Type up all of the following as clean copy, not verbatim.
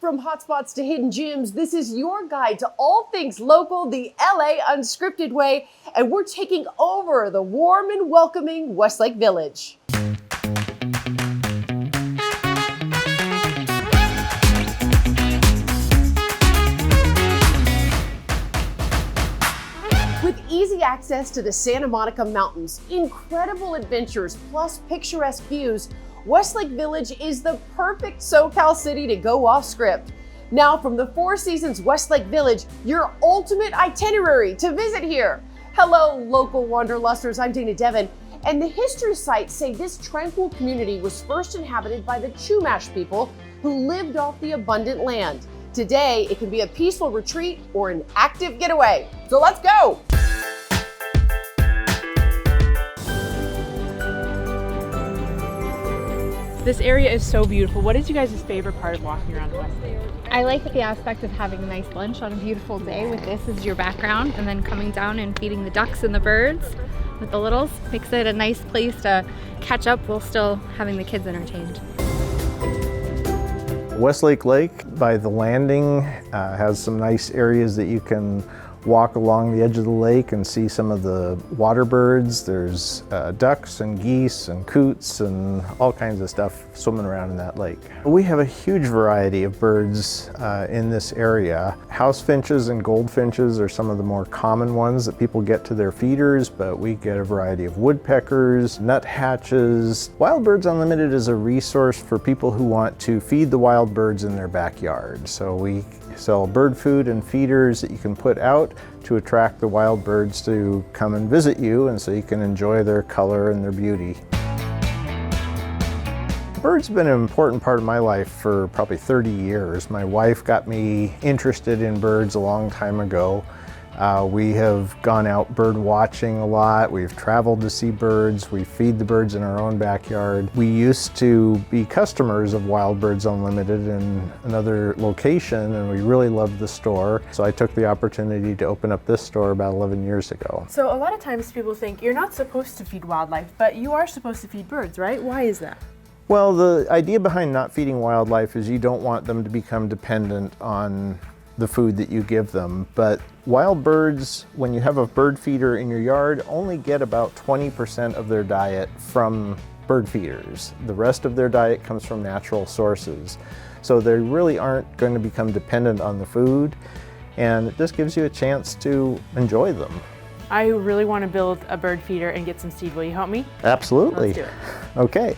From hotspots to hidden gems, this is your guide to all things local, the LA Unscripted way, and we're taking over the warm and welcoming Westlake Village. With easy access to the Santa Monica Mountains, incredible adventures, plus picturesque views, Westlake Village is the perfect SoCal city to go off script. Now from the Four Seasons Westlake Village, your ultimate itinerary to visit here. Hello, local wanderlusters, I'm Dana Devon, and the history sites say this tranquil community was first inhabited by the Chumash people who lived off the abundant land. Today, it can be a peaceful retreat or an active getaway. So let's go. This area is so beautiful. What is you guys' favorite part of walking around Westlake? I like the aspect of having a nice lunch on a beautiful day with this as your background, and then coming down and feeding the ducks and the birds with the littles. Makes it a nice place to catch up while still having the kids entertained. Westlake Lake by the landing has some nice areas that you can walk along the edge of the lake and see some of the water birds. There's ducks and geese and coots and all kinds of stuff swimming around in that lake. We have a huge variety of birds in this area. House finches and goldfinches are some of the more common ones that people get to their feeders, but we get a variety of woodpeckers, nuthatches. Wild Birds Unlimited is a resource for people who want to feed the wild birds in their backyard. So we sell bird food and feeders that you can put out to attract the wild birds to come and visit you, and so you can enjoy their color and their beauty. Birds have been an important part of my life for probably 30 years. My wife got me interested in birds a long time ago. We have gone out bird watching a lot. We've traveled to see birds. We feed the birds in our own backyard. We used to be customers of Wild Birds Unlimited in another location, and we really loved the store. So I took the opportunity to open up this store about 11 years ago. So a lot of times people think you're not supposed to feed wildlife, but you are supposed to feed birds, right? Why is that? Well, the idea behind not feeding wildlife is you don't want them to become dependent on the food that you give them. But wild birds, when you have a bird feeder in your yard, only get about 20% of their diet from bird feeders. The rest of their diet comes from natural sources. So they really aren't going to become dependent on the food, and it just gives you a chance to enjoy them. I really want to build a bird feeder and get some seed. Will you help me? Absolutely. Let's do it. Okay.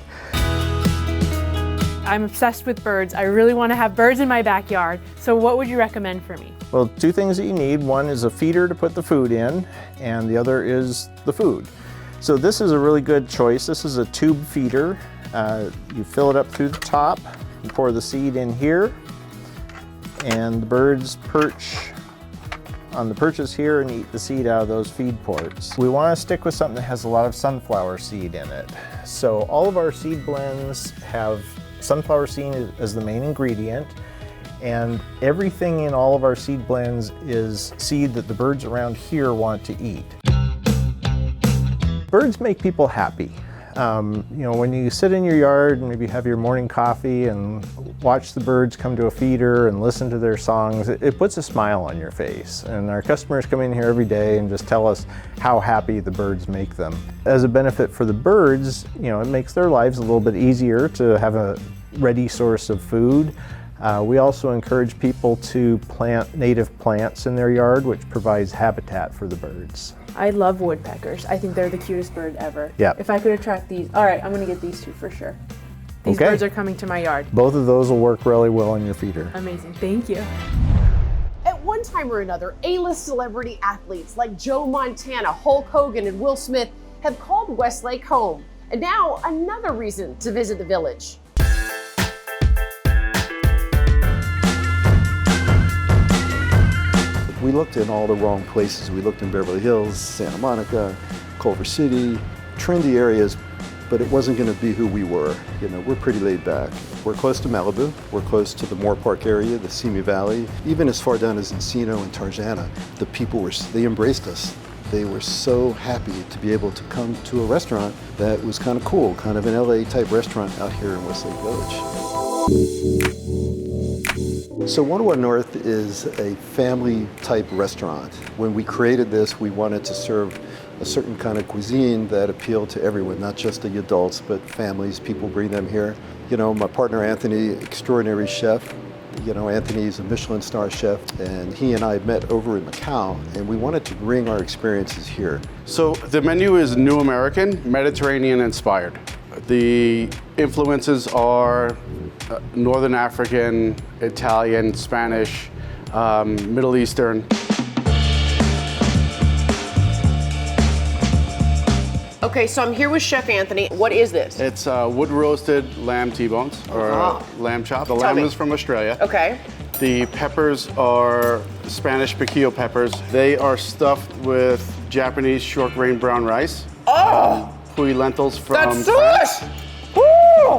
I'm obsessed with birds. I really want to have birds in my backyard. So what would you recommend for me? Well, two things that you need. One is a feeder to put the food in, and the other is the food. So this is a really good choice. This is a tube feeder. You fill it up through the top, you pour the seed in here, and the birds perch on the perches here and eat the seed out of those feed ports. We want to stick with something that has a lot of sunflower seed in it. So all of our seed blends have sunflower seed as the main ingredient, and everything in all of our seed blends is seed that the birds around here want to eat. Birds make people happy. You know, when you sit in your yard and maybe have your morning coffee and watch the birds come to a feeder and listen to their songs, it puts a smile on your face. And our customers come in here every day and just tell us how happy the birds make them. As a benefit for the birds, you know, it makes their lives a little bit easier to have a ready source of food. We also encourage people to plant native plants in their yard, which provides habitat for the birds. I love woodpeckers. I think they're the cutest bird ever. Yep. If I could attract these, all right, I'm gonna get these two for sure. These Okay. birds are coming to my yard. Both of those will work really well in your feeder. Amazing, thank you. At one time or another, A-list celebrity athletes like Joe Montana, Hulk Hogan, and Will Smith have called Westlake home. And now another reason to visit the village. We looked in all the wrong places. We looked in Beverly Hills, Santa Monica, Culver City, trendy areas, but it wasn't going to be who we were. You know, we're pretty laid back. We're close to Malibu. We're close to the Moore Park area, the Simi Valley, even as far down as Encino and Tarzana. The people they embraced us. They were so happy to be able to come to a restaurant that was kind of cool, kind of an LA type restaurant out here in Westlake Village. So 101 North is a family type restaurant. When we created this, we wanted to serve a certain kind of cuisine that appealed to everyone, not just the adults, but families. People bring them here. You know, my partner Anthony, extraordinary chef. You know, Anthony's a Michelin star chef, and he and I met over in Macau, and we wanted to bring our experiences here. So the menu is New American, Mediterranean inspired. The influences are Northern African, Italian, Spanish, Middle Eastern. Okay, so I'm here with Chef Anthony. What is this? It's wood roasted lamb T-bones or lamb chop. The lamb is from Australia. Okay. The peppers are Spanish piquillo peppers. They are stuffed with Japanese short grain brown rice. Oh! Pui lentils from That's so France. good! Woo!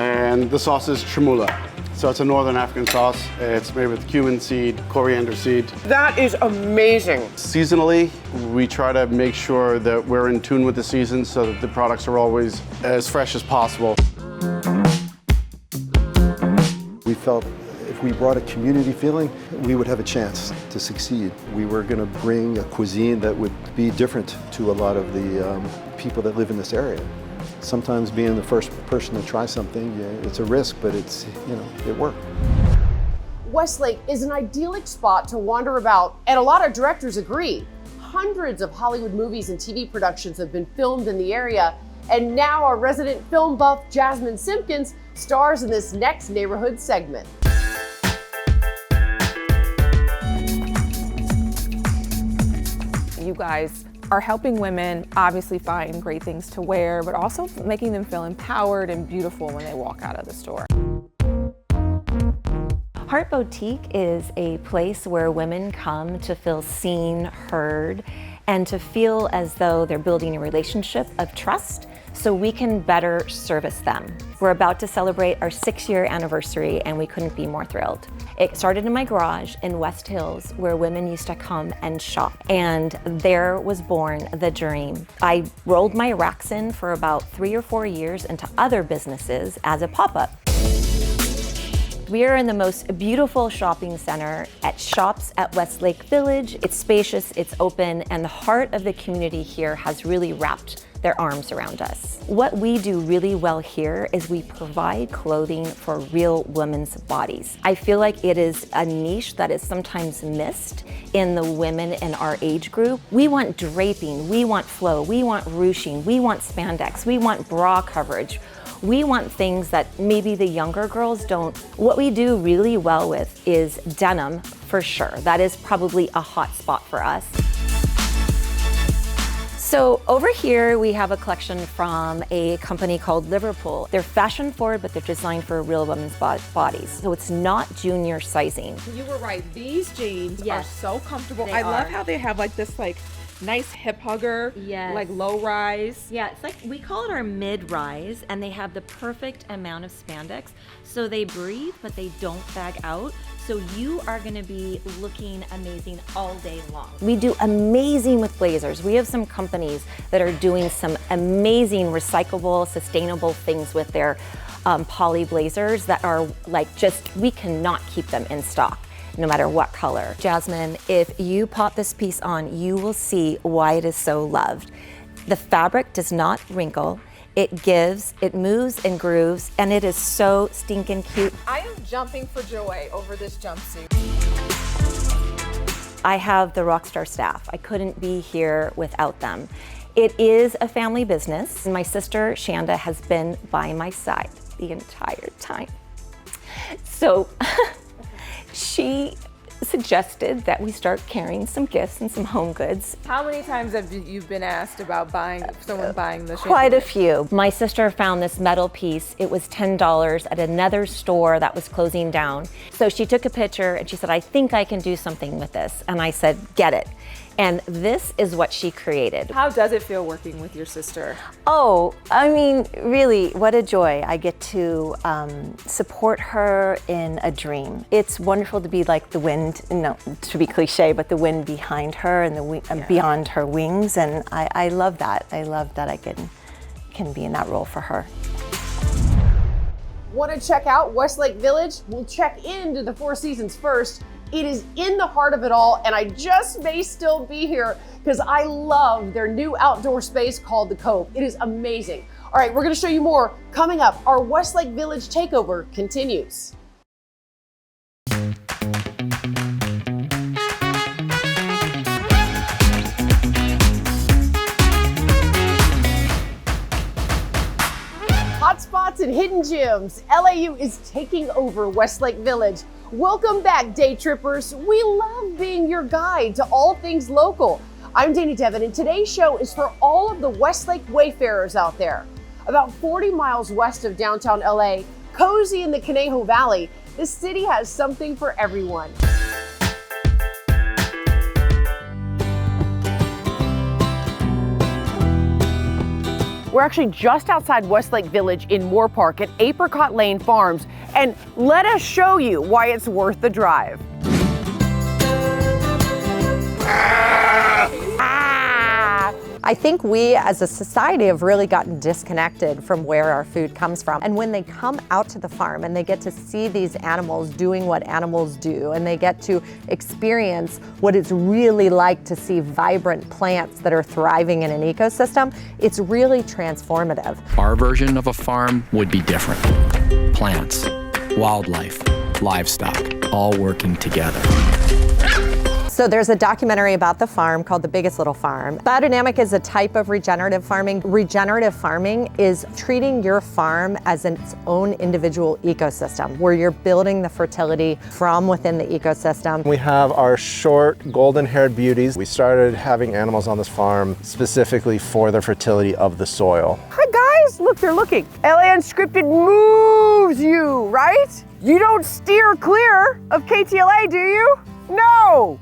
And the sauce is tremula. So it's a Northern African sauce. It's made with cumin seed, coriander seed. That is amazing. Seasonally, we try to make sure that we're in tune with the season so that the products are always as fresh as possible. We felt if we brought a community feeling, we would have a chance to succeed. We were going to bring a cuisine that would be different to a lot of the people that live in this area. Sometimes being the first person to try something, yeah, it's a risk, but it's, you know, it worked. Westlake is an idyllic spot to wander about, and a lot of directors agree. Hundreds of Hollywood movies and TV productions have been filmed in the area, and now our resident film buff, Jasmine Simpkins, stars in this next neighborhood segment. You guys are helping women obviously find great things to wear, but also making them feel empowered and beautiful when they walk out of the store. Heart Boutique is a place where women come to feel seen, heard, and to feel as though they're building a relationship of trust so we can better service them. We're about to celebrate our 6-year anniversary and we couldn't be more thrilled. It started in my garage in West Hills where women used to come and shop, and there was born the dream. I rolled my racks in for about 3 or 4 years into other businesses as a pop-up. We are in the most beautiful shopping center at Shops at Westlake Village. It's spacious, it's open, and the heart of the community here has really wrapped their arms around us. What we do really well here is we provide clothing for real women's bodies. I feel like it is a niche that is sometimes missed in the women in our age group. We want draping, we want flow, we want ruching, we want spandex, we want bra coverage. We want things that maybe the younger girls don't. What we do really well with is denim, for sure. That is probably a hot spot for us. So over here, we have a collection from a company called Liverpool. They're fashion forward, but they're designed for real women's bodies. So it's not junior sizing. You were right, these jeans are Yes. so comfortable. They I love are. how they have like this nice hip hugger, Yes. like low rise. Yeah, it's like, we call it our mid-rise, and they have the perfect amount of spandex. So they breathe, but they don't bag out. So you are gonna be looking amazing all day long. We do amazing with blazers. We have some companies that are doing some amazing recyclable, sustainable things with their poly blazers that are like just, we cannot keep them in stock, no matter what color. Jasmine, if you pop this piece on, you will see why it is so loved. The fabric does not wrinkle. It gives, it moves and grooves, and it is so stinking cute. I am jumping for joy over this jumpsuit. I have the Rockstar staff. I couldn't be here without them. It is a family business. My sister, Shanda, has been by my side the entire time. So she suggested that we start carrying some gifts and some home goods. How many times have you been asked about someone buying the Quite a few. My sister found this metal piece. It was $10 at another store that was closing down. So she took a picture and she said, I think I can do something with this. And I said, get it. And this is what she created. How does it feel working with your sister? Oh, I mean, really, what a joy. I get to support her in a dream. It's wonderful to be like the wind, no, to be cliche, but the wind behind her and the beyond her wings. And I love that. I love that I can be in that role for her. Want to check out Westlake Village? We'll check into the Four Seasons first. It is in the heart of it all, and I just may still be here because I love their new outdoor space called The Cove. It is amazing. All right, we're going to show you more coming up. Our Westlake Village takeover continues. Hotspots and hidden gems. LAU is taking over Westlake Village. Welcome back, day trippers. We love being your guide to all things local. I'm Danny Devin, and today's show is for all of the Westlake wayfarers out there. About 40 miles west of downtown LA, cozy in the Conejo Valley, the city has something for everyone. We're actually just outside Westlake Village in Moore Park at Apricot Lane Farms, and let us show you why it's worth the drive. I think we as a society have really gotten disconnected from where our food comes from. And when they come out to the farm and they get to see these animals doing what animals do, and they get to experience what it's really like to see vibrant plants that are thriving in an ecosystem, it's really transformative. Our version of a farm would be different. Plants, wildlife, livestock, all working together. So there's a documentary about the farm called The Biggest Little Farm. Biodynamic is a type of regenerative farming. Regenerative farming is treating your farm as its own individual ecosystem, where you're building the fertility from within the ecosystem. We have our short, golden-haired beauties. We started having animals on this farm specifically for the fertility of the soil. Hi guys, look, they're looking. LA Unscripted moves you, right? You don't steer clear of KTLA, do you? No!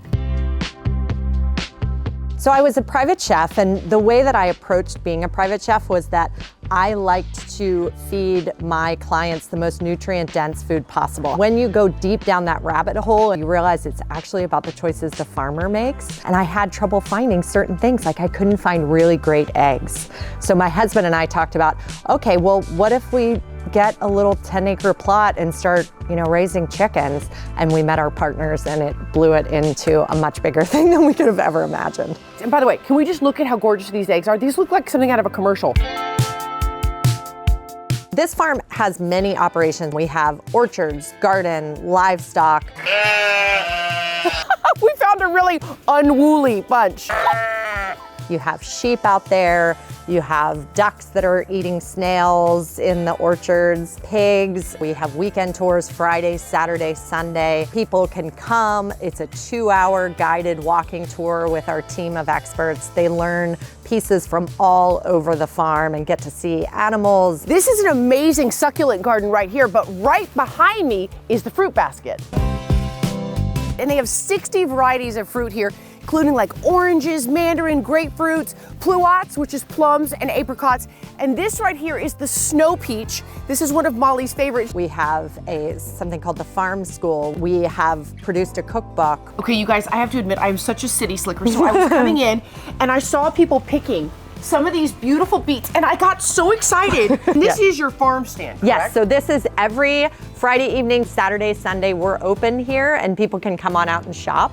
So I was a private chef, and the way that I approached being a private chef was that I liked to feed my clients the most nutrient-dense food possible. When you go deep down that rabbit hole, you realize it's actually about the choices the farmer makes. And I had trouble finding certain things, like I couldn't find really great eggs. So my husband and I talked about, okay, well, what if we get a little 10-acre plot and start, raising chickens? And we met our partners, and it blew it into a much bigger thing than we could have ever imagined. And by the way, can we just look at how gorgeous these eggs are? These look like something out of a commercial. This farm has many operations. We have orchards, garden, livestock. We found a really unwoolly bunch. You have sheep out there. You have ducks that are eating snails in the orchards, pigs. We have weekend tours Friday, Saturday, Sunday. People can come. It's a 2-hour guided walking tour with our team of experts. They learn pieces from all over the farm and get to see animals. This is an amazing succulent garden right here, but right behind me is the fruit basket. And they have 60 varieties of fruit here, including like oranges, mandarin, grapefruits, pluots, which is plums, and apricots. And this right here is the snow peach. This is one of Molly's favorites. We have something called the Farm School. We have produced a cookbook. Okay, you guys, I have to admit, I'm such a city slicker. So I was coming in and I saw people picking some of these beautiful beets, and I got so excited. And this is your farm stand, correct? Yes, so this is every Friday evening, Saturday, Sunday. We're open here and people can come on out and shop.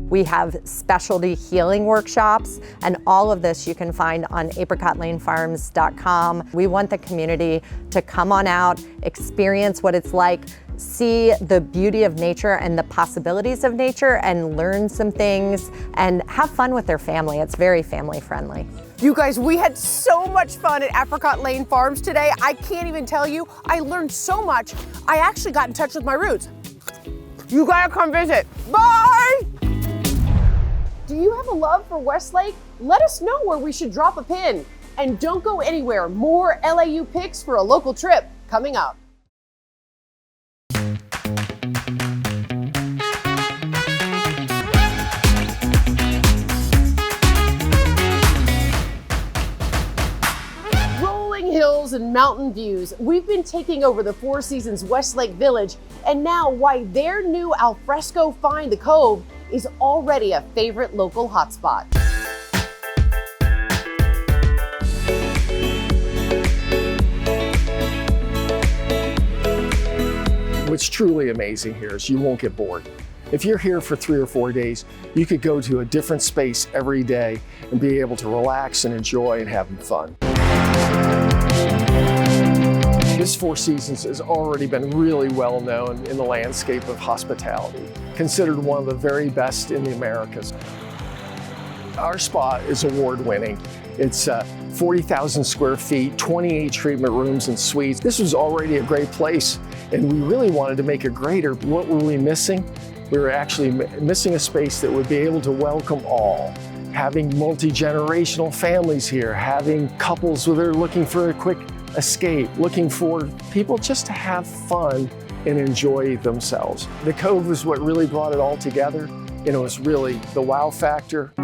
We have specialty healing workshops, and all of this you can find on apricotlanefarms.com. We want the community to come on out, experience what it's like, see the beauty of nature and the possibilities of nature, and learn some things and have fun with their family. It's very family friendly. You guys, we had so much fun at Apricot Lane Farms today. I can't even tell you, I learned so much. I actually got in touch with my roots. You gotta come visit. Bye! Do you have a love for Westlake? Let us know where we should drop a pin. And don't go anywhere. More LAU picks for a local trip coming up. Rolling hills and mountain views. We've been taking over the Four Seasons Westlake Village, and now why their new alfresco find, The Cove, is already a favorite local hotspot. What's truly amazing here is you won't get bored. If you're here for 3 or 4 days, you could go to a different space every day and be able to relax and enjoy and have fun. This Four Seasons has already been really well known in the landscape of hospitality, considered one of the very best in the Americas. Our spa is award-winning. It's 40,000 square feet, 28 treatment rooms and suites. This was already a great place, and we really wanted to make it greater. What were we missing? We were actually missing a space that would be able to welcome all. Having multi-generational families here, having couples who are looking for a quick escape, looking for people just to have fun and enjoy themselves. The Cove is what really brought it all together. It was really the wow factor.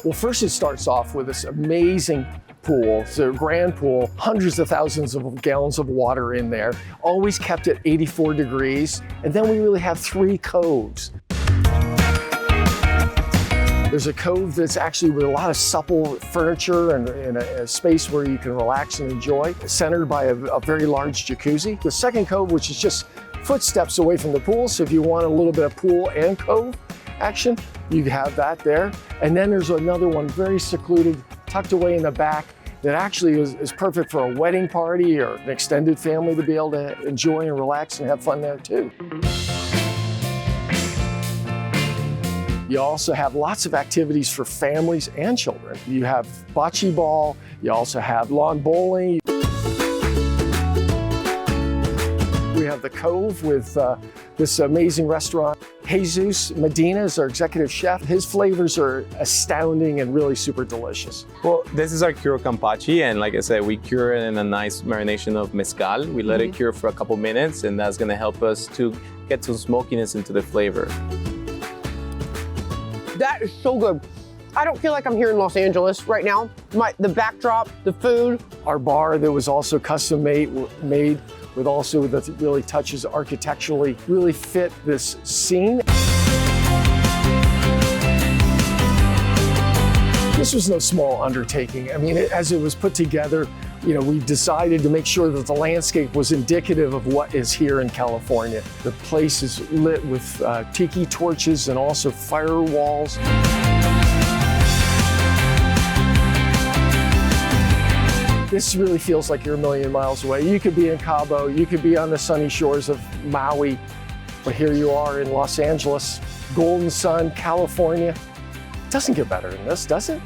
Well, first it starts off with this amazing pool. It's a grand pool, hundreds of thousands of gallons of water in there, always kept at 84 degrees. And then we really have 3 coves. There's a cove that's actually with a lot of supple furniture and a space where you can relax and enjoy, centered by a very large jacuzzi. The second cove, which is just footsteps away from the pool, so if you want a little bit of pool and cove action, you have that there. And then there's another one very secluded, tucked away in the back, that actually is perfect for a wedding party or an extended family to be able to enjoy and relax and have fun there too. You also have lots of activities for families and children. You have bocce ball, you also have lawn bowling. We have the Cove with this amazing restaurant. Jesus Medina is our executive chef. His flavors are astounding and really super delicious. Well, this is our cure campachi, and like I said, we cure it in a nice marination of mezcal. We let it cure for a couple minutes, and that's gonna help us to get some smokiness into the flavor. That is so good. I don't feel like I'm here in Los Angeles right now. The backdrop, the food. Our bar that was also custom made with also that really touches architecturally, really fit this scene. This was no small undertaking. I mean, as it was put together, we decided to make sure that the landscape was indicative of what is here in California. The place is lit with tiki torches and also firewalls. This really feels like you're a million miles away. You could be in Cabo, you could be on the sunny shores of Maui, but here you are in Los Angeles, Golden Sun, California. It doesn't get better than this, does it?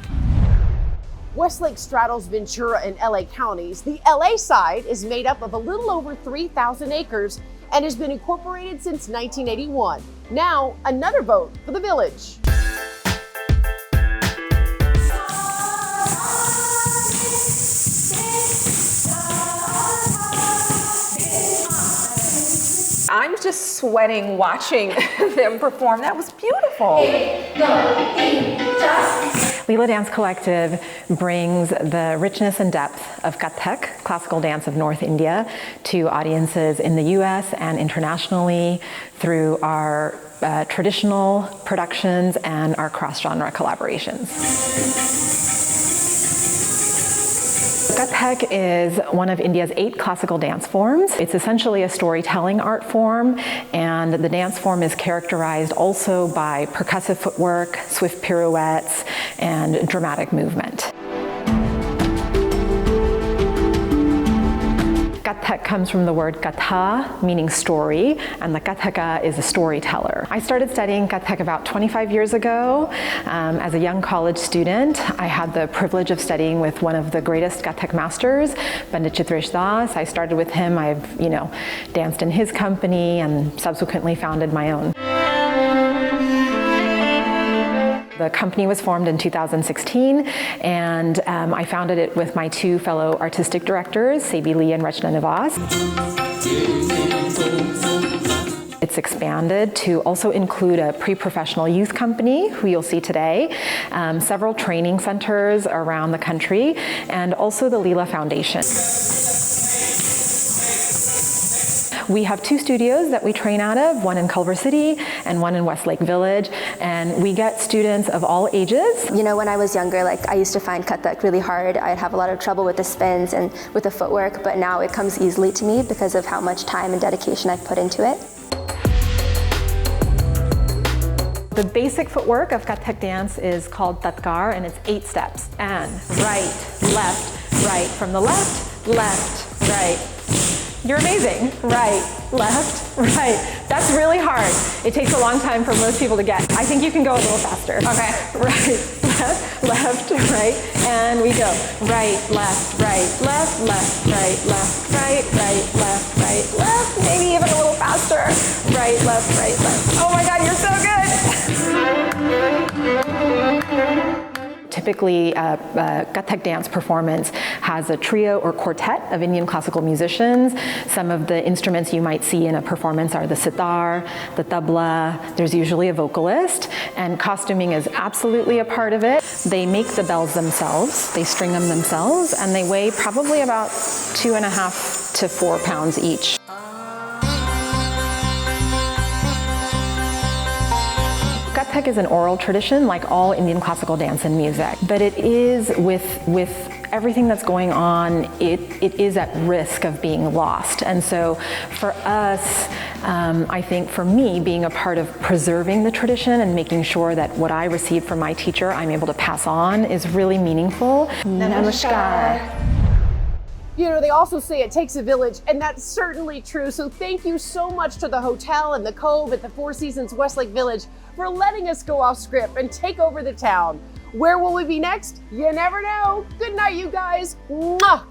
Westlake straddles Ventura and LA counties. The LA side is made up of a little over 3,000 acres and has been incorporated since 1981. Now, another vote for the village. I'm just sweating watching them perform. That was beautiful. Lila Dance Collective brings the richness and depth of Kathak, classical dance of North India, to audiences in the US and internationally through our traditional productions and our cross-genre collaborations. Kathak is one of India's 8 classical dance forms. It's essentially a storytelling art form, and the dance form is characterized also by percussive footwork, swift pirouettes, and dramatic movement. Kathak comes from the word katha, meaning story, and the kathaka is a storyteller. I started studying Kathak about 25 years ago. As a young college student, I had the privilege of studying with one of the greatest Kathak masters, Pandit Chitresh Das. I started with him. I've, danced in his company and subsequently founded my own. The company was formed in 2016, and I founded it with my 2 fellow artistic directors, Sebi Lee and Rachna Nivas. It's expanded to also include a pre-professional youth company, who you'll see today, several training centers around the country, and also the Lila Foundation. We have 2 studios that we train out of, one in Culver City and one in Westlake Village, and we get students of all ages. You know, when I was younger, like I used to find kathak really hard. I'd have a lot of trouble with the spins and with the footwork, but now it comes easily to me because of how much time and dedication I've put into it. The basic footwork of Kathak dance is called tatkar, and it's 8 steps. And right, right, from the left, right. You're amazing. Right, left, right. That's really hard. It takes a long time for most people to get. I think you can go a little faster. Okay. Right, left, right, and we go. Right, left, right, left, right, left, maybe even a little faster. Right, left. Oh my God, you're so good. Typically, a Kathak dance performance has a trio or quartet of Indian classical musicians. Some of the instruments you might see in a performance are the sitar, the tabla. There's usually a vocalist, and costuming is absolutely a part of it. They make the bells themselves, they string them themselves, and they weigh probably about 2.5 to 4 pounds each. Kathak is an oral tradition like all Indian classical dance and music, but it is with everything that's going on, it is at risk of being lost. And so for us, I think for me, being a part of preserving the tradition and making sure that what I receive from my teacher, I'm able to pass on is really meaningful. Namaskar. You know, they also say it takes a village, and that's certainly true. So thank you so much to the hotel and the Cove at the Four Seasons Westlake Village for letting us go off script and take over the town. Where will we be next? You never know. Good night, you guys. Mwah!